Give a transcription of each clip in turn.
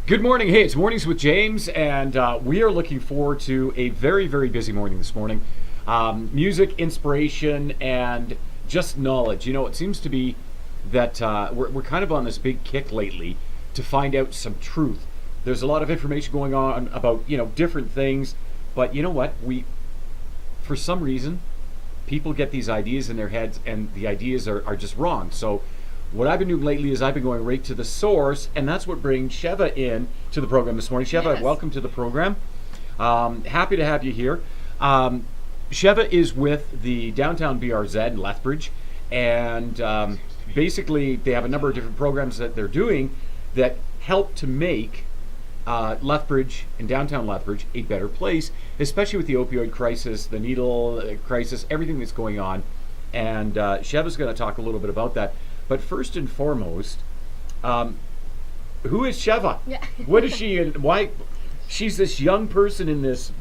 Good morning. Hey, it's Mornings with James, and we are looking forward to a very, very busy morning this morning. Music, inspiration, and just knowledge. You know, it seems to be that we're kind of on this big kick lately to find out some truth. There's a lot of information going on about, different things, but you know what? For some reason, people get these ideas in their heads, and the ideas are just wrong. So what I've been doing lately is I've been going right to the source, and that's what brings Sheva in to the program this morning. Sheva, Yes. welcome to the program. Happy to have you here. Sheva is with the Downtown BRZ in Lethbridge, and basically they have a number of different programs that they're doing that help to make Lethbridge and downtown Lethbridge a better place, especially with the opioid crisis, the needle crisis, everything that's going on. And Sheva's going to talk a little bit about that. But first and foremost, who is Sheva? Yeah. What is she, and why? She's this young person in this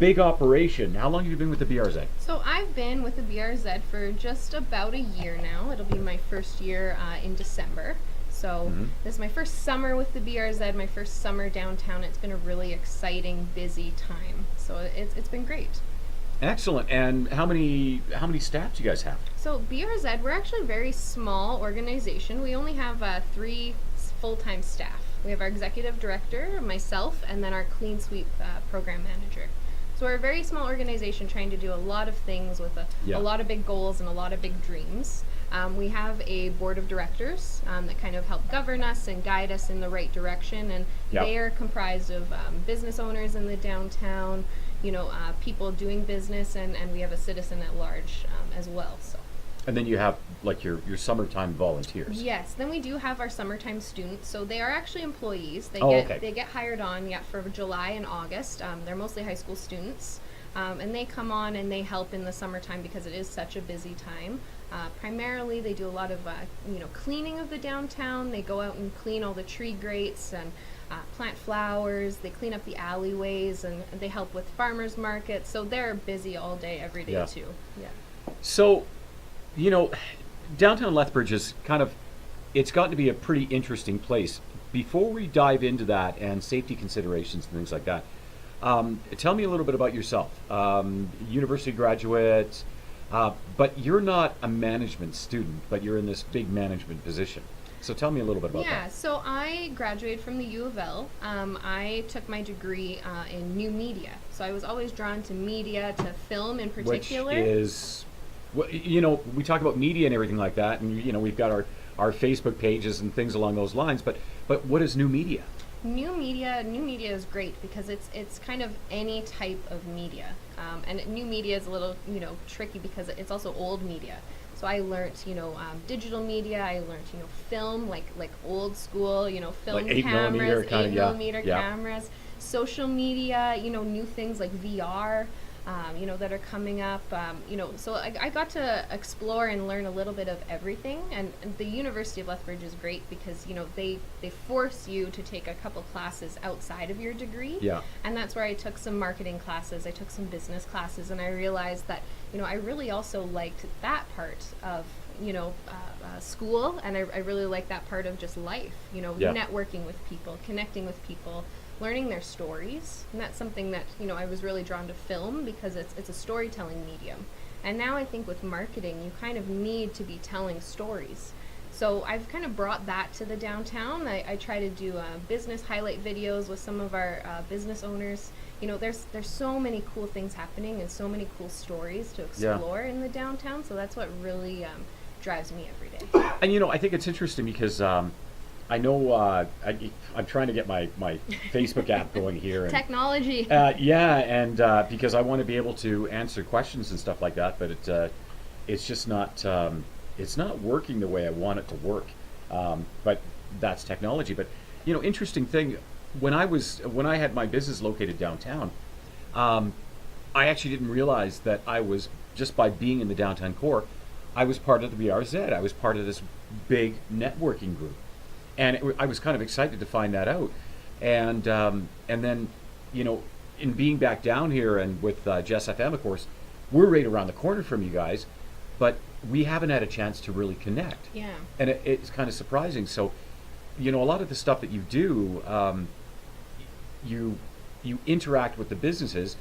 big operation. How long have you been with the BRZ? So I've been with the BRZ for just about a year now. It'll be my first year in December. So this is my first summer with the BRZ, my first summer downtown. It's been a really exciting, busy time. So it's been great. Excellent. And how many staff do you guys have? So BRZ, we're actually a very small organization. We only have 3 full-time staff. We have our executive director, myself, and then our clean sweep program manager. So we're a very small organization trying to do a lot of things with a lot of big goals and a lot of big dreams. We have a board of directors that kind of help govern us and guide us in the right direction, and they are comprised of business owners in the downtown, people doing business, and we have a citizen at large as well. So. And then you have like your summertime volunteers. Yes, then we do have our summertime students. So they are actually employees. They get hired on for July and August. They're mostly high school students. And they come on and they help in the summertime because it is such a busy time. Primarily, they do a lot of cleaning of the downtown. They go out and clean all the tree grates and plant flowers. They clean up the alleyways, and they help with farmers markets. So they're busy all day, every day too. Yeah. So, downtown Lethbridge is it's gotten to be a pretty interesting place. Before we dive into that and safety considerations and things like that, tell me a little bit about yourself. University graduate, but you're not a management student, but you're in this big management position. So tell me a little bit about that. Yeah, so I graduated from the U of L. I took my degree in new media. So I was always drawn to media, to film in particular. Which is, we talk about media and everything like that, and we've got our Facebook pages and things along those lines. But what is new media? New media is great because it's kind of any type of media, and new media is a little tricky because it's also old media. So I learned digital media. I learned film, like old school film like 8 cameras, millimeter 8mm cameras, social media, new things like VR. That are coming up. So I got to explore and learn a little bit of everything. And the University of Lethbridge is great because, they force you to take a couple classes outside of your degree. Yeah. And that's where I took some marketing classes. I took some business classes, and I realized that, I really also liked that part of, school. And I really like that part of just life, networking with people, connecting with people, learning their stories. And that's something that I was really drawn to film because it's a storytelling medium. And now I think with marketing you kind of need to be telling stories. So I've kind of brought that to the downtown. I try to do business highlight videos with some of our business owners. There's so many cool things happening and so many cool stories to explore in the downtown. So that's what really drives me every day. And I think it's interesting because I know I'm trying to get my Facebook app going here. And, technology. Because I want to be able to answer questions and stuff like that, but it's just not it's not working the way I want it to work. But that's technology. But interesting thing, when I had my business located downtown, I actually didn't realize that I was, just by being in the downtown core, I was part of the BRZ. I was part of this big networking group. And I was kind of excited to find that out. And then, in being back down here and with Jess FM, of course, we're right around the corner from you guys, but we haven't had a chance to really connect. Yeah. And it's kind of surprising. So a lot of the stuff that you do, you you interact with the businesses,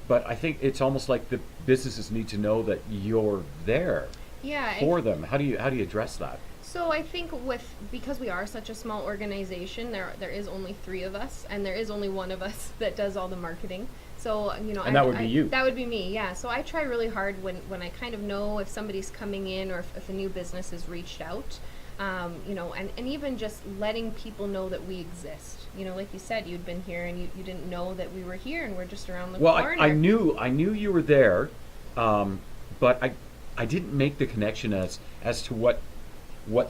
but I think it's almost like the businesses need to know that you're there Yeah, for them. How do you address that? so I think because we are such a small organization, there is only three of us, and there is only one of us that does all the marketing. So And that would be you. That would be me. Yeah. So I try really hard when I kind of know if somebody's coming in or if a new business has reached out. And even just letting people know that we exist. Like you said, you'd been here and you didn't know that we were here, and we're just around the Well, corner. I knew you were there, but I didn't make the connection as to what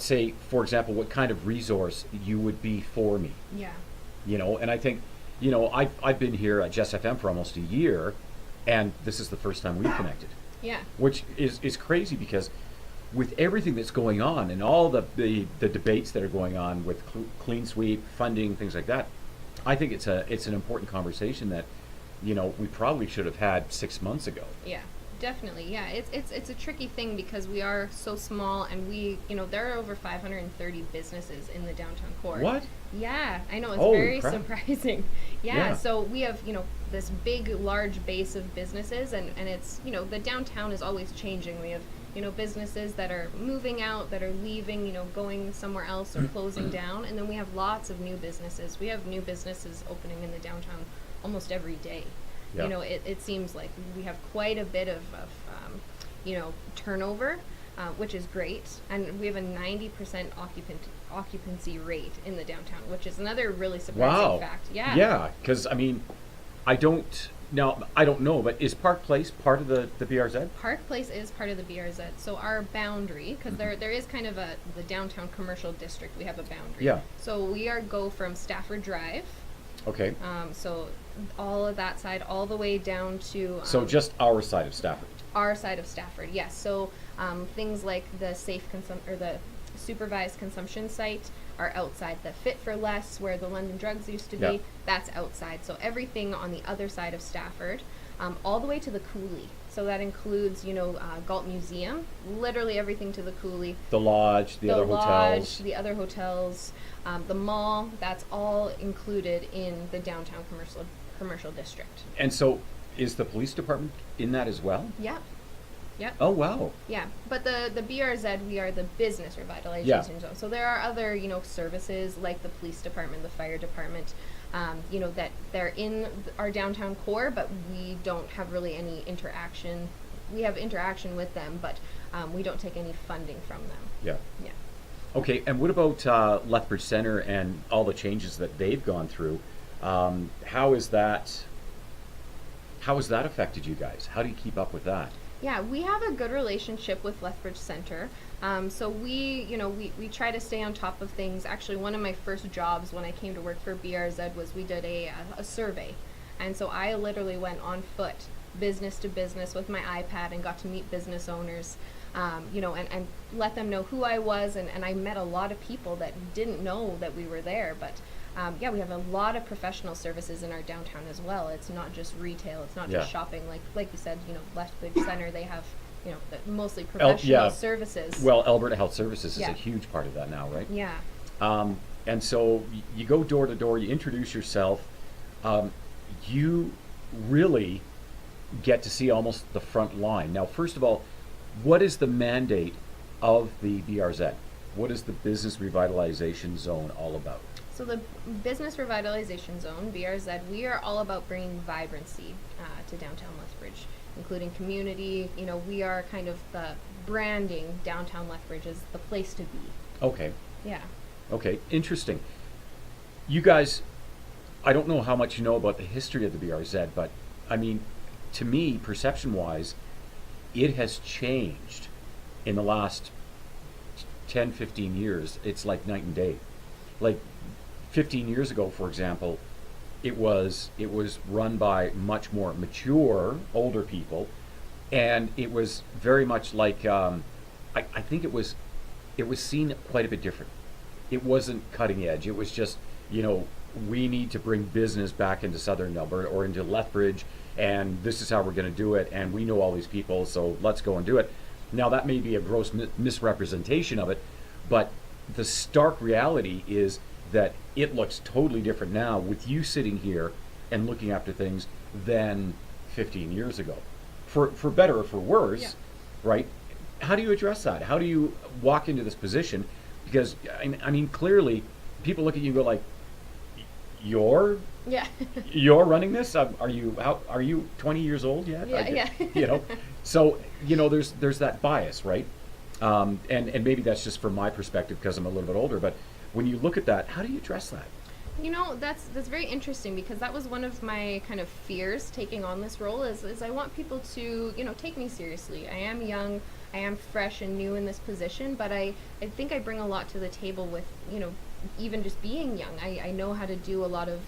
say, for example, what kind of resource you would be for me. Yeah. And I think, I've been here at Jess FM for almost a year, and this is the first time we've connected, Yeah. which is crazy because with everything that's going on and all the debates that are going on with clean sweep funding, things like that, I think it's an important conversation that we probably should have had 6 months ago. Yeah, definitely. Yeah, it's a tricky thing because we are so small, and there are over 530 businesses in the downtown core. What? Yeah, I know, it's Holy very crap. surprising. Yeah, Yeah. so we have this big, large base of businesses, and it's the downtown is always changing. We have businesses that are moving out, that are leaving, going somewhere else or closing down, and then we have lots of new businesses. We have new businesses opening in the downtown almost every day. Yeah. It seems like we have quite a bit of turnover, which is great, and we have a 90% occupancy rate in the downtown, which is another really surprising Wow. fact. Yeah. Yeah, because I don't know, but is Park Place part of the BRZ? Park Place is part of the BRZ, so our boundary, because there is kind of the downtown commercial district. We have a boundary. Yeah. So we go from Stafford Drive, Okay. so all of that side, all the way down to So just our side of Stafford. our side of Stafford. Yes. So things like the the supervised consumption site are outside. The Fit for Less, where the London Drugs used to be, Yeah. that's outside. So everything on the other side of Stafford, all the way to the Cooley. So that includes, Galt Museum, literally everything to the Cooley. The Lodge, the other Lodge, hotels. the other hotels, the mall. That's all included in the downtown commercial district. And so is the police department in that as well? Yeah. Yep. Oh, wow. Yeah, but the BRZ, we are the business revitalization Yeah. zone. So there are other, services like the police department, the fire department, that they're in our downtown core, but we don't have really any interaction. We have interaction with them, but we don't take any funding from them. Yeah. Yeah. Okay, and what about Lethbridge Center and all the changes that they've gone through? How has that affected you guys? How do you keep up with that? Yeah, we have a good relationship with Lethbridge Center. So we try to stay on top of things. Actually, one of my first jobs when I came to work for BRZ was we did a survey. And so I literally went on foot, business to business with my iPad, and got to meet business owners, and let them know who I was. And I met a lot of people that didn't know that we were there. But we have a lot of professional services in our downtown as well. It's not just retail. It's not just Yeah. shopping. Like you said, Lethbridge Center, they have, mostly professional services. Well, Alberta Health Services is Yeah. a huge part of that now, right? Yeah. And so you go door to door, you introduce yourself. You really get to see almost the front line. Now, first of all, what is the mandate of the BRZ? What is the Business Revitalization Zone all about? So the Business Revitalization Zone, BRZ, we are all about bringing vibrancy to downtown Lethbridge, including community. We are kind of the branding downtown Lethbridge as the place to be. Okay. Yeah. Okay, interesting. You guys, I don't know how much you know about the history of the BRZ, but to me, perception-wise, it has changed in the last 10, 15 years. It's like night and day. Like 15 years ago, for example, it was run by much more mature, older people, and it was very much like I think it was seen quite a bit different. It wasn't cutting edge. It was just we need to bring business back into Southern Alberta or into Lethbridge, and this is how we're going to do it. And we know all these people, so let's go and do it. Now that may be a gross misrepresentation of it, but the stark reality is that it looks totally different now with you sitting here and looking after things than 15 years ago, for better or for worse, Yeah. right? How do you address that? How do you walk into this position? Because I mean, clearly, people look at you and go like, "You're Yeah. you're running this? Are you 20 years old yet?" Yeah, yeah. You know, so there's that bias, right? And maybe that's just from my perspective because I'm a little bit older. But when you look at that, how do you address that? That's very interesting because that was one of my kind of fears taking on this role is I want people to, take me seriously. I am young, I am fresh and new in this position, but I think I bring a lot to the table with, even just being young. I know how to do a lot of,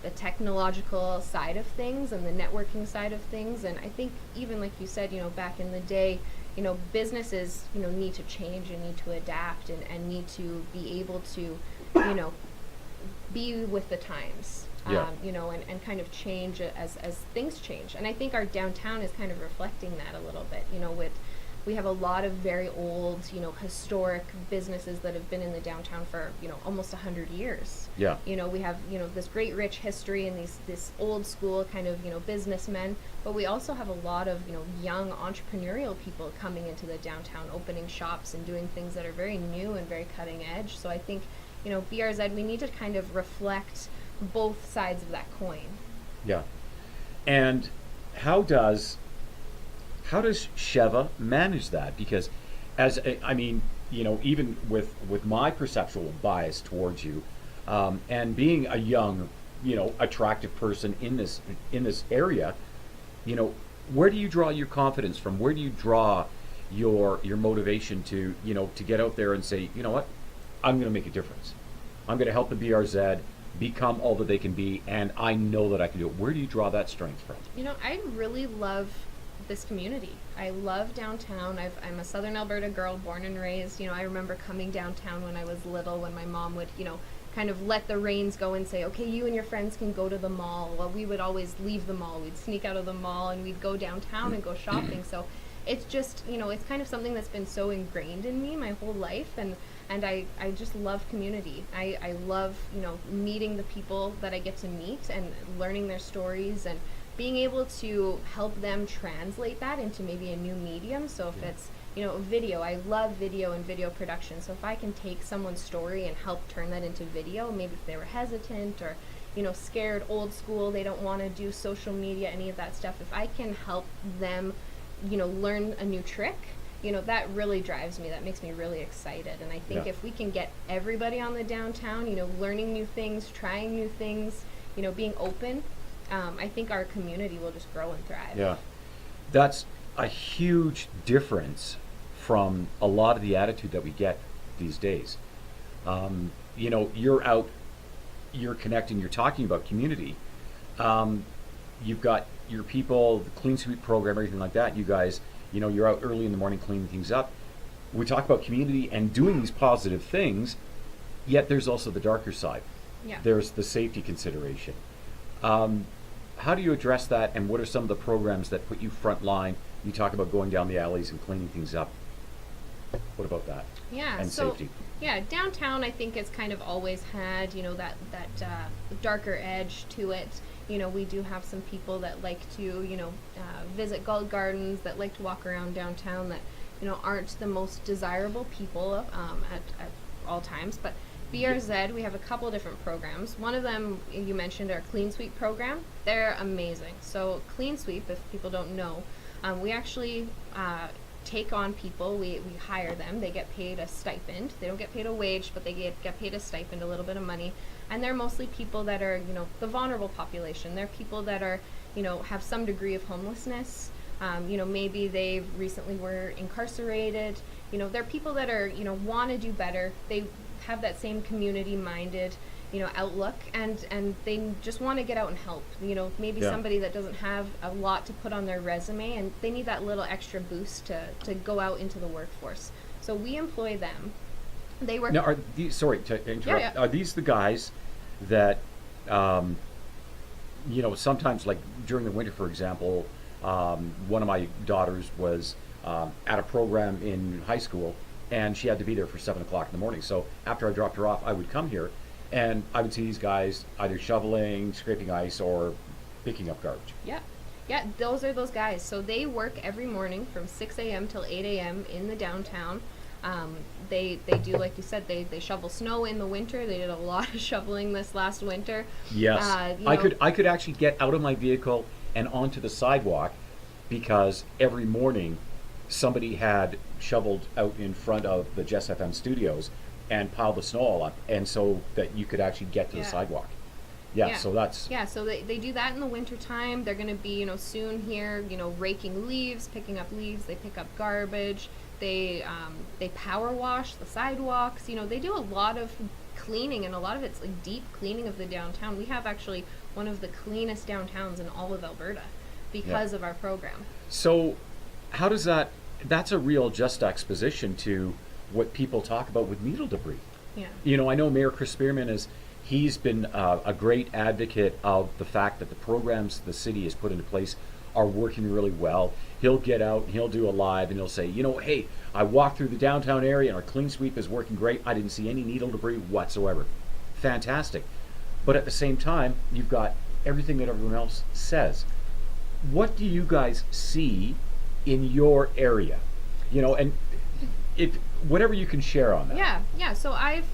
the technological side of things and the networking side of things. And I think even like you said, back in the day, businesses, need to change and need to adapt and need to be able to, be with the times, Yeah. and kind of change as things change. And I think our downtown is kind of reflecting that a little bit, we have a lot of very old, historic businesses that have been in the downtown for, almost 100 years. Yeah. We have, this great rich history and this old school kind of, businessmen, but we also have a lot of, young entrepreneurial people coming into the downtown, opening shops and doing things that are very new and very cutting edge. So I think, BRZ, we need to kind of reflect both sides of that coin. Yeah. And how does Sheva manage that? Because I mean, even with my perceptual bias towards you, and being a young, attractive person in this area, where do you draw your confidence from? Where do you draw your motivation to get out there and say, you know what, I'm going to make a difference. I'm going to help the BRZ become all that they can be, and I know that I can do it. Where do you draw that strength from? I really love this community. I love downtown. I'm a Southern Alberta girl, born and raised. I remember coming downtown when I was little, when my mom would, kind of let the reins go and say, okay, you and your friends can go to the mall. Well, we would always leave the mall. We'd sneak out of the mall and we'd go downtown and go shopping. So it's just, it's kind of something that's been so ingrained in me my whole life. And I just love community. I love, meeting the people that I get to meet and learning their stories and being able to help them translate that into maybe a new medium. So if it's, video, I love video and video production. So if I can take someone's story and help turn that into video, maybe if they were hesitant or, scared, old school, they don't want to do social media, any of that stuff. If I can help them, learn a new trick, that really drives me. That makes me really excited. And I think if we can get everybody on the downtown, learning new things, trying new things, being open, I think our community will just grow and thrive. Yeah. That's a huge difference from a lot of the attitude that we get these days. You're out, you're connecting, you're talking about community. You've got your people, the Clean Sweep program, everything like that. You guys, you're out early in the morning cleaning things up. We talk about community and doing these positive things, yet there's also the darker side. Yeah. There's the safety consideration. How do you address that, and what are some of the programs that put you front line? You talk about going down the alleys and cleaning things up. What about that? Yeah. And so, safety. Yeah, downtown I think has kind of always had, that darker edge to it. We do have some people that like to, visit Gull Gardens, that like to walk around downtown, that, aren't the most desirable people at all times. But BRZ, we have a couple different programs. One of them you mentioned, our Clean Sweep program. They're amazing. So Clean Sweep, if people don't know, we actually take on people. We hire them. They get paid a stipend. They don't get paid a wage, but they get paid a stipend, a little bit of money. And they're mostly people that are, the vulnerable population. They're people that are, have some degree of homelessness. Maybe they recently were incarcerated. They're people that are, want to do better. They have that same community-minded, outlook, and they just want to get out and help. Maybe somebody that doesn't have a lot to put on their resume, and they need that little extra boost to go out into the workforce. So we employ them. They work. Now, are these, sorry to interrupt, Yeah. are these the guys that, sometimes, like during the winter, for example, one of my daughters was at a program in high school and she had to be there for 7 o'clock in the morning. So after I dropped her off, I would come here, and I would see these guys either shoveling, scraping ice, or picking up garbage. Yeah. Yeah, those are those guys. So they work every morning from 6 a.m. till 8 a.m. in the downtown. They do, like you said, they shovel snow in the winter. They did a lot of shoveling this last winter. Yes, You I know, could actually get out of my vehicle and onto the sidewalk because every morning somebody had shoveled out in front of the Jess FM studios and piled the snow all up, and so that you could actually get to the Yeah. sidewalk. Yeah, so that's Yeah, so they do that in the winter time. They're going to be, soon here, raking leaves, picking up leaves. They pick up garbage. They power wash the sidewalks. They do a lot of cleaning, and a lot of it's like deep cleaning of the downtown. We have actually one of the cleanest downtowns in all of Alberta because of our program. So, how does that's a real juxtaposition to what people talk about with needle debris. Yeah. I know Mayor Chris Spearman he's been a great advocate of the fact that the programs the city has put into place are working really well. He'll get out and he'll do a live and he'll say, hey, I walked through the downtown area and our clean sweep is working great. I didn't see any needle debris whatsoever. Fantastic. But at the same time, you've got everything that everyone else says. What do you guys see in your area? And if whatever you can share on that. Yeah. So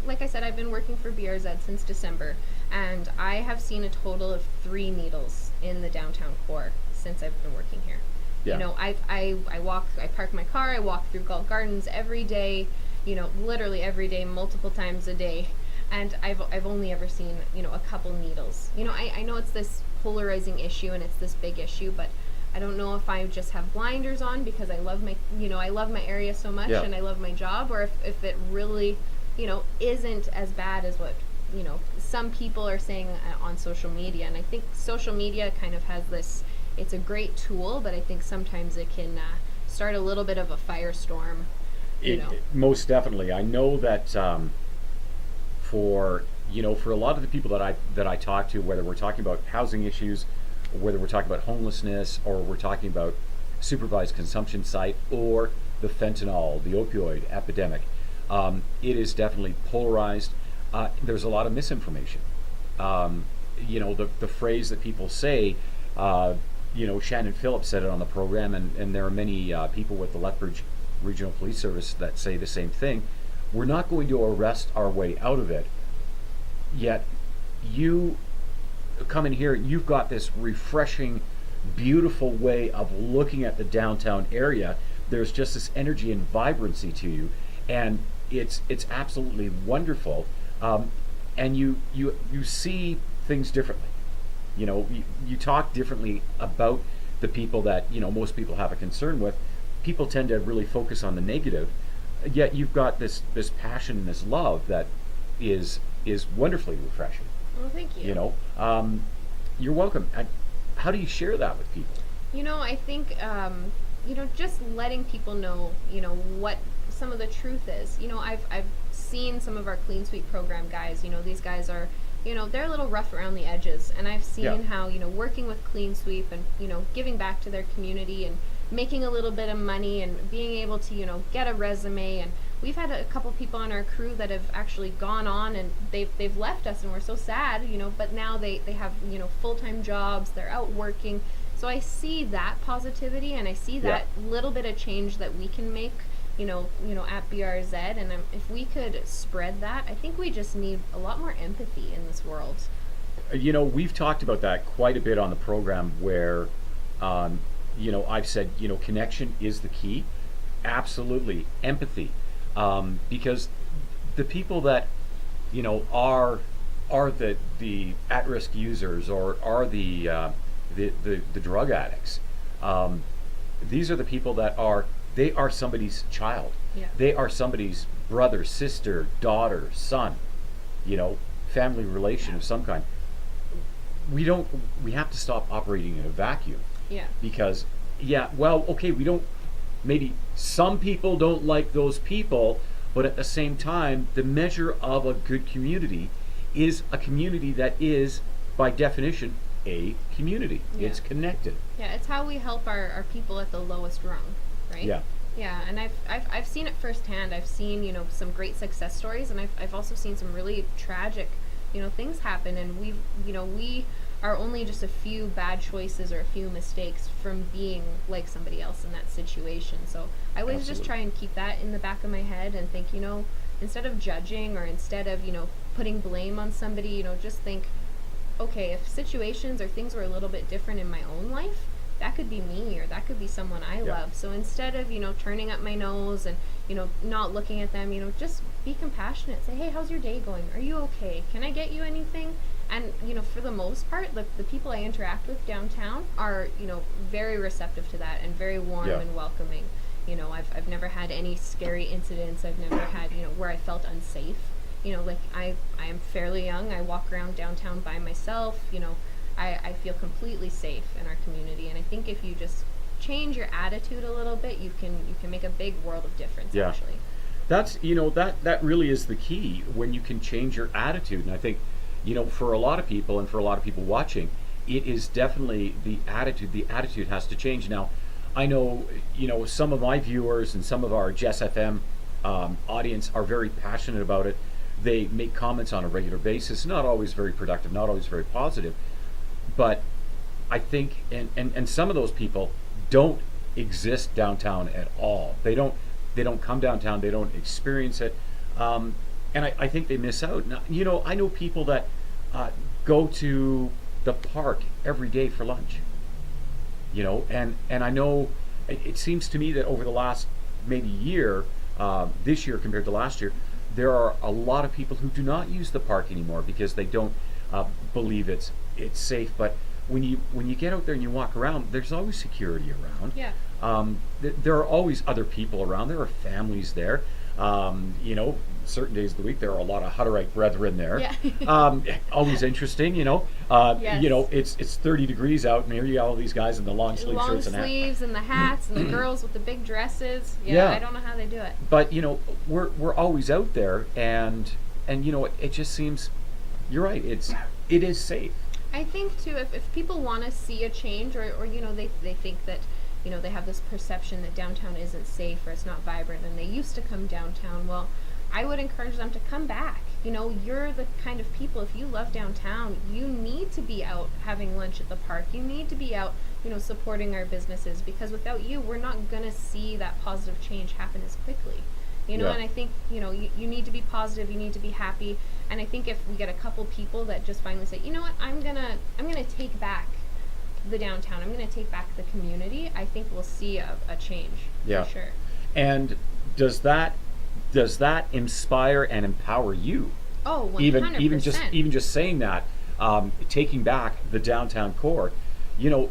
like I said, I've been working for BRZ since December, and I have seen a total of 3 needles in the downtown core since I've been working here. Yeah. I park my car, I walk through Galt Gardens every day, literally every day, multiple times a day, and I've only ever seen, a couple needles. I know it's this polarizing issue and it's this big issue, but I don't know if I just have blinders on because I love my area so much and I love my job, or if it really, isn't as bad as what, some people are saying on social media. And I think social media kind of has this, it's a great tool, but I think sometimes it can start a little bit of a firestorm, Most definitely. I know that for a lot of the people that I talk to, whether we're talking about housing issues, whether we're talking about homelessness, or we're talking about supervised consumption site, or the fentanyl, the opioid epidemic, it is definitely polarized. There's a lot of misinformation. The phrase that people say, Shannon Phillips said it on the program, and there are many people with the Lethbridge Regional Police Service that say the same thing. We're not going to arrest our way out of it, yet you come in here, you've got this refreshing, beautiful way of looking at the downtown area. There's just this energy and vibrancy to you, and it's absolutely wonderful. And you see things differently. You talk differently about the people that most people have a concern with. People tend to really focus on the negative, yet you've got this passion and this love that is wonderfully refreshing. Well, thank you. You're welcome. How do you share that with people? I think, just letting people know, what some of the truth is. I've seen some of our Clean Sweep program guys, these guys are, they're a little rough around the edges. And I've seen how, working with Clean Sweep and, giving back to their community and making a little bit of money and being able to, get a resume. And we've had a couple people on our crew that have actually gone on and they've left us, and we're so sad, but now they have, full-time jobs, they're out working. So I see that positivity, and I see that little bit of change that we can make, at BRZ. And if we could spread that, I think we just need a lot more empathy in this world. We've talked about that quite a bit on the program where, I've said, connection is the key. Absolutely. Empathy. Because the people that, are the at-risk users, or are the drug addicts, these are the people that they are somebody's child. Yeah. They are somebody's brother, sister, daughter, son, family relation of some kind. We have to stop operating in a vacuum. Yeah. Because, maybe some people don't like those people, but at the same time, the measure of a good community is a community that is, by definition, a community. Yeah. It's connected. Yeah, it's how we help our people at the lowest rung, right? Yeah. Yeah, and I've seen it firsthand. I've seen, you know, some great success stories, and I've also seen some really tragic, you know, things happen, and we are only just a few bad choices or a few mistakes from being like somebody else in that situation. So I always just Absolutely. try and keep that in the back of my head and think, you know, instead of judging or instead of, you know, putting blame on somebody, you know, just think, okay, if situations or things were a little bit different in my own life, that could be me or that could be someone I Yeah. love. So instead of, you know, turning up my nose and, you know, not looking at them, you know, just be compassionate. Say, hey, how's your day going? Are you okay? Can I get you anything? And, you know, for the most part, the people I interact with downtown are, you know, very receptive to that and very warm Yeah. and welcoming. You know, I've never had any scary incidents. I've never had, you know, where I felt unsafe. You know, like I am fairly young. I walk around downtown by myself. You know, I feel completely safe in our community. And I think if you just change your attitude a little bit, you can make a big world of difference, Yeah. actually. That's, you know, that really is the key, when you can change your attitude. And I think, you know, for a lot of people and for a lot of people watching, it is definitely the attitude. The attitude has to change. Now, I know, you know, some of my viewers and some of our Jess FM audience are very passionate about it. They make comments on a regular basis, not always very productive, not always very positive. But I think, and some of those people don't exist downtown at all. They don't come downtown. They don't experience it, and I think they miss out. Now, you know, I know people that go to the park every day for lunch. You know, and I know it seems to me that over the last maybe year, this year compared to last year, there are a lot of people who do not use the park anymore because they don't believe it's safe. But when you get out there and you walk around, there's always security around. Yeah. There are always other people around. There are families there. You know, certain days of the week there are a lot of Hutterite brethren there. Yeah. Always interesting. You know, Yes. you know, it's 30 degrees out, and here you got all these guys in the long sleeve Long shirts and hats. sleeves and the hats and the girls with the big dresses. Yeah, Yeah. I don't know how they do it. But you know, we're always out there, and you know, it just seems, you're right. It is safe. I think too, if people want to see a change, or you know, they think that, you know, they have this perception that downtown isn't safe or it's not vibrant, and they used to come downtown. Well, I would encourage them to come back. You know, you're the kind of people, if you love downtown, you need to be out having lunch at the park. You need to be out, you know, supporting our businesses, because without you, we're not going to see that positive change happen as quickly. You know, Yeah. and I think, you know, you need to be positive, you need to be happy. And I think if we get a couple people that just finally say, you know what, I'm gonna take back the downtown, I'm gonna take back the community, I think we'll see a change. Yeah. For sure. And does that inspire and empower you? Oh, 100%. Even just saying that, taking back the downtown core, you know,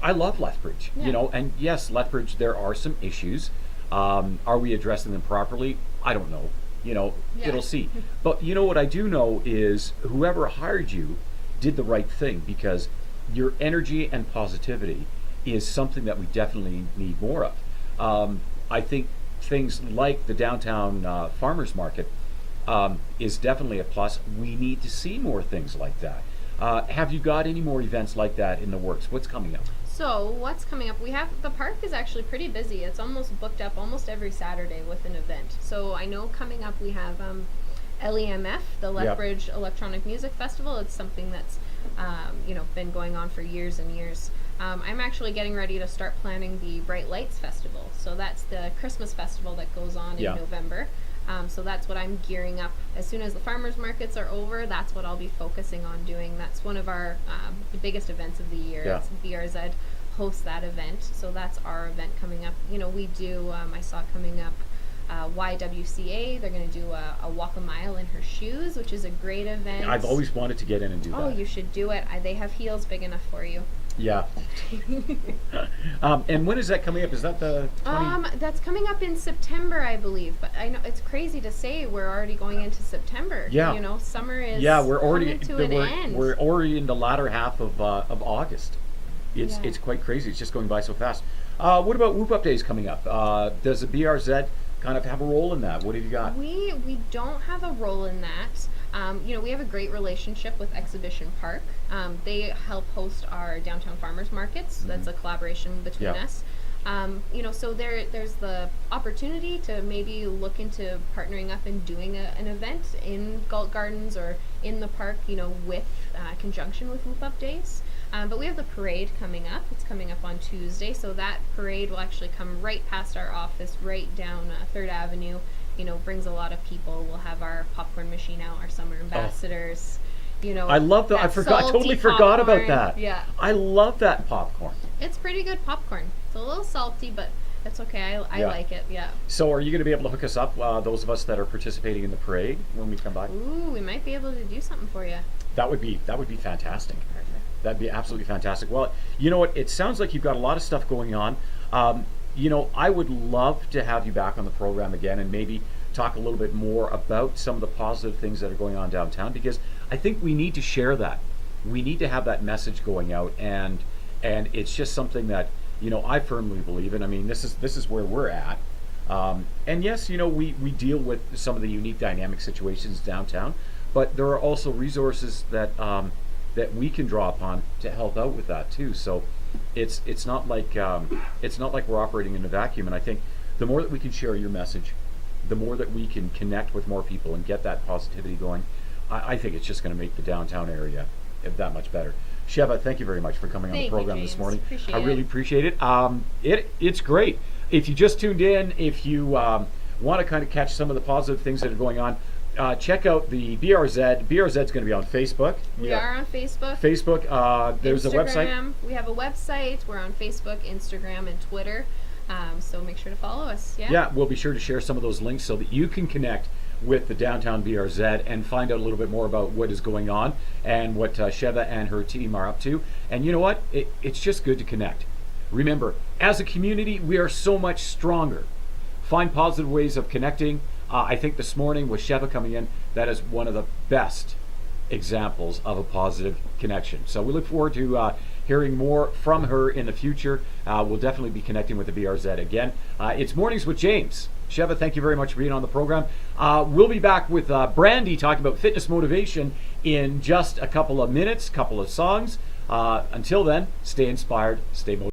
I love Lethbridge, Yeah. you know, and yes, Lethbridge, there are some issues. Are we addressing them properly? I don't know. You know, Yeah. it'll see. But you know what I do know is whoever hired you did the right thing, because your energy and positivity is something that we definitely need more of. I think things like the downtown farmers market is definitely a plus. We need to see more things like that. Have you got any more events like that in the works? What's coming up? So what's coming up? We have, the park is actually pretty busy. It's almost booked up almost every Saturday with an event. So I know coming up we have LEMF, the Lethbridge Electronic Music Festival. It's something that's you know, been going on for years and years. I'm actually getting ready to start planning the Bright Lights Festival. So that's the Christmas festival that goes on in Yeah. November. So that's what I'm gearing up. As soon as the farmers markets are over, that's what I'll be focusing on doing. That's one of our the biggest events of the year. Yeah. It's BRZ hosts that event, so that's our event coming up. You know, we do. I saw coming up YWCA. They're going to do a walk a mile in her shoes, which is a great event. I've always wanted to get in and do Oh, that. you should do it. They have heels big enough for you. Yeah. And when is that coming up? Is that the 20? That's coming up in September, I believe. But I know it's crazy to say we're already going into September. Yeah. You know, summer is Yeah, we're already coming to an end. we're already in the latter half of August. It's Yeah. it's quite crazy. It's just going by so fast. What about Whoop Up Days coming up? Does the BRZ kind of have a role in that? What have you got? We don't have a role in that. You know, we have a great relationship with Exhibition Park. They help host our downtown farmers markets. That's a collaboration between Yeah. us. So there's the opportunity to maybe look into partnering up and doing an event in Galt Gardens or in the park, with conjunction with Whoop Up Days. But we have the parade coming up. It's coming up on Tuesday, so that parade will actually come right past our office, right down 3rd Avenue. Brings a lot of people. We'll have our popcorn machine out, our summer ambassadors. I love that. I totally forgot about that. Yeah. I love that popcorn. It's pretty good popcorn. It's a little salty, but it's okay. I like it. Yeah. So are you going to be able to hook us up, those of us that are participating in the parade, when we come by? Ooh, we might be able to do something for you. That would be fantastic. Perfect. That'd be absolutely fantastic. Well, you know what? It sounds like you've got a lot of stuff going on. I would love to have you back on the program again and maybe talk a little bit more about some of the positive things that are going on downtown, because I think we need to share that. We need to have that message going out, and it's just something that I firmly believe in. I mean, this is where we're at. And yes, we deal with some of the unique dynamic situations downtown, but there are also resources that that we can draw upon to help out with that too. So it's not like we're operating in a vacuum. And I think the more that we can share your message, the more that we can connect with more people and get that positivity going, I think it's just going to make the downtown area that much better. Sheva, thank you very much for coming on the program this morning. I really appreciate it. It's great. If you just tuned in, if you want to kind of catch some of the positive things that are going on, check out the BRZ. BRZ is going to be on Facebook. We are on Facebook. There's Instagram, a website. We have a website. We're on Facebook, Instagram, and Twitter. So make sure to follow us. Yeah, we'll be sure to share some of those links so that you can connect with the Downtown BRZ and find out a little bit more about what is going on and what Sheva and her team are up to. And you know what? It's just good to connect. Remember, as a community, we are so much stronger. Find positive ways of connecting. I think this morning with Sheva coming in, that is one of the best examples of a positive connection. So we look forward to hearing more from her in the future. We'll definitely be connecting with the BRZ again. It's Mornings with James. Sheva, thank you very much for being on the program. We'll be back with Brandy talking about fitness motivation in just a couple of minutes, couple of songs. Until then, stay inspired, stay motivated.